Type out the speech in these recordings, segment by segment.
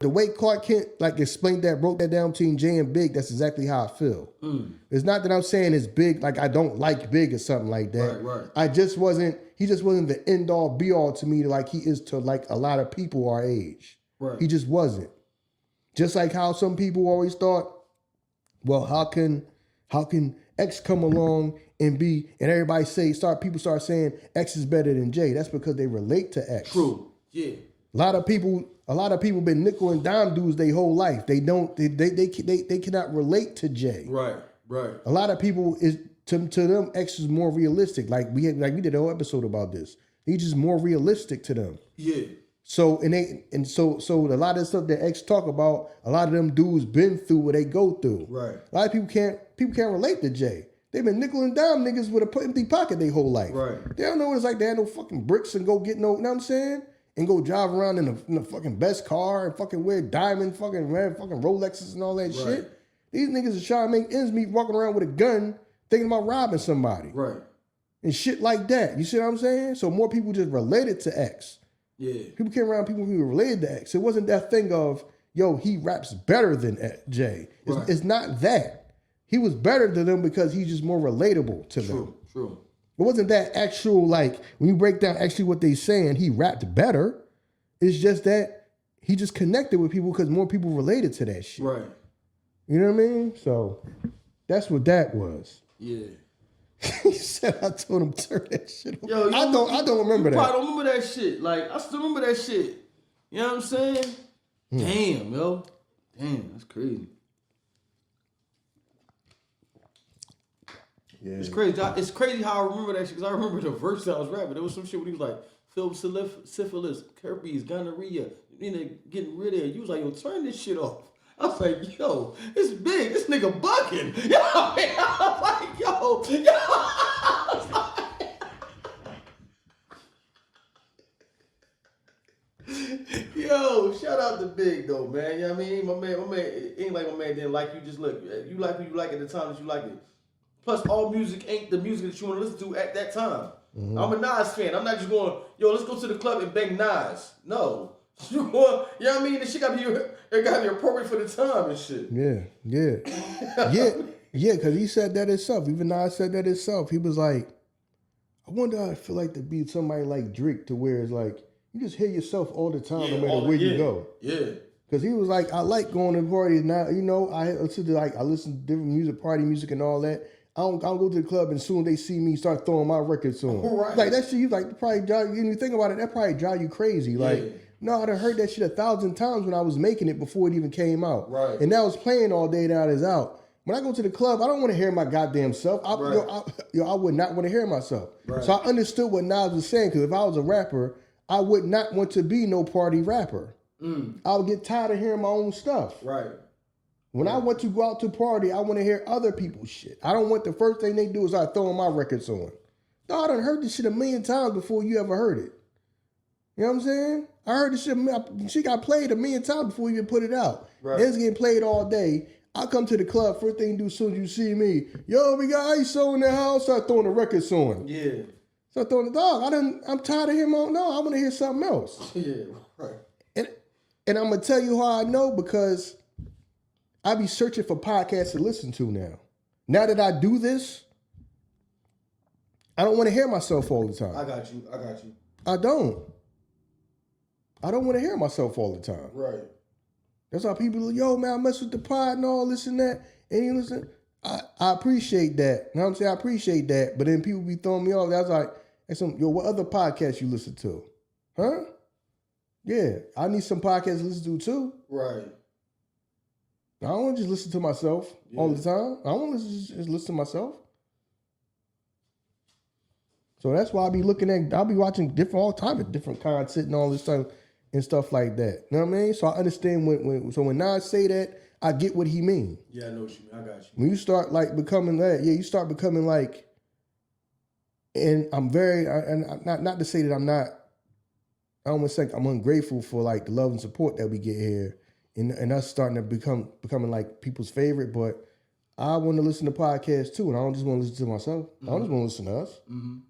the way Clark Kent explained that, broke that down between Jay and Big, that's exactly how I feel. It's not that I'm saying it's Big, like I don't like Big or something like that. Right. He just wasn't the end all be all to me like he is to like a lot of people our age. Right. He just wasn't. Just like how some people always thought, well, how can X come along and everybody people start saying X is better than Jay. That's because they relate to X. True. Yeah. A lot of people been nickel and dime dudes their whole life. They cannot relate to Jay. Right. A lot of people to them X is more realistic. We did a whole episode about this. He's just more realistic to them. Yeah. So so a lot of stuff that X talk about, a lot of them dudes been through what they go through. Right. A lot of people can't relate to Jay. They've been nickel and dime niggas with an empty pocket their whole life. Right. They don't know what it's like to have no fucking bricks and go get no, you know what I'm saying? And go drive around in the fucking best car and fucking wear diamond fucking red fucking Rolexes and all that shit. These niggas are trying to make ends meet walking around with a gun thinking about robbing somebody. Right. And shit like that. You see what I'm saying? So more people just related to X. Yeah. People came around people who were related to X. It wasn't that thing of, yo, he raps better than Jay. It's not that. He was better than them because he's just more relatable to them. True. It wasn't that actual, when you break down actually what they saying, he rapped better. It's just that he just connected with people because more people related to that shit. Right. You know what I mean? So that's what that was. Yeah. He said I told him to turn that shit off. Yo, I don't remember that. I don't remember that shit. I still remember that shit. You know what I'm saying? Damn, yo. Damn, that's crazy. Yeah. It's crazy. It's crazy how I remember that shit because I remember the verse that I was rapping. There was some shit when he was like, filled with syphilis, herpes, gonorrhea, getting rid of it. You was like, yo, turn this shit off. I was like, yo, it's big. This nigga bucking. Yo, I was like, yo. Yo, shout out to Big though, man. You know what I mean? My man, ain't like my man didn't like you. Just look, you like who you like at the time that you like it. Plus, all music ain't the music that you want to listen to at that time. Mm-hmm. I'm a Nas fan. I'm not just going, yo, let's go to the club and bang Nas. No. You know what I mean? This shit gotta be appropriate for the time and shit. Yeah, because he said that himself. Even Nas said that himself. He was like, I wonder how I feel like to be somebody like Drake to where it's like, you just hear yourself all the time no matter where you go. Yeah. Because he was like, I like going to parties now. You know, I listen to different music, party music and all that. I don't go to the club and soon they see me start throwing my records on. Right. Like that shit, you probably drive, when you think about it, that probably drive you crazy. No, I done heard that shit 1,000 times when I was making it before it even came out. Right. And that was playing all day, now it's out. When I go to the club, I don't want to hear my goddamn self. I would not want to hear myself. Right. So I understood what Nas was saying, because if I was a rapper, I would not want to be no party rapper. I would get tired of hearing my own stuff. Right. When I want to go out to party, I want to hear other people's shit. I don't want the first thing they do is start throwing my records on. No, I done heard this shit 1,000,000 times before you ever heard it. You know what I'm saying? I heard this shit got played 1,000,000 times before you even put it out. Right. Then it's getting played all day. I come to the club, first thing you do as soon as you see me, yo, we got ISO in the house, start throwing the records on. Yeah. Start throwing the dog. I'm tired of him on. No, I want to hear something else. Yeah, right. And I'm going to tell you how I know, because I be searching for podcasts to listen to now. Now that I do this, I don't want to hear myself all the time. I got you. I don't want to hear myself all the time. Right. That's how people, yo, man, I mess with the pod and all this and that. And you listen, I appreciate that. You know what I'm saying? I appreciate that. But then people be throwing me off. That's like, yo, what other podcasts you listen to? Huh? Yeah, I need some podcasts to listen to too. Right. I don't want to just listen to myself all the time. I don't want to just listen to myself. So that's why I'll be watching all time of different content and all this stuff and stuff like that. You know what I mean? So I understand when Nas say that, I get what he mean. Yeah, I know what you mean. I got you. When you start becoming that, you start becoming like, and I'm very, and not to say that I'm not, I don't want to say I'm ungrateful for the love and support that we get here. And us starting to becoming like people's favorite, but I want to listen to podcasts too, and I don't just want to listen to myself. Mm-hmm. I don't just want to listen to us. Mm-hmm.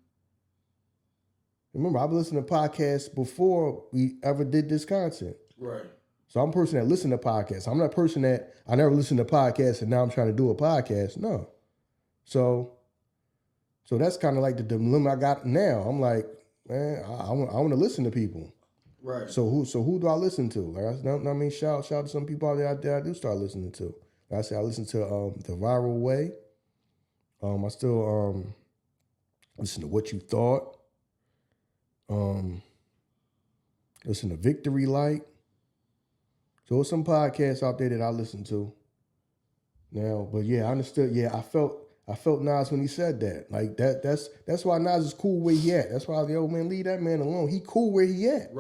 Remember, I've been listening to podcasts before we ever did this content. Right. So I'm a person that listen to podcasts. I'm not a person that I never listened to podcasts and now I'm trying to do a podcast. No. So that's kind of like the dilemma I got now. I'm like, man, I want to listen to people. Right. So who do I listen to? Like I mean, shout out to some people out there I do start listening to. Like I said, I listen to The Viral Way. I still listen to What You Thought. Listen to Victory Light. So there's some podcasts out there that I listen to now. But yeah, I understood. Yeah, I felt Nas when he said that. Like that's why Nas is cool where he at. That's why the old man leave that man alone. He cool where he at. Right.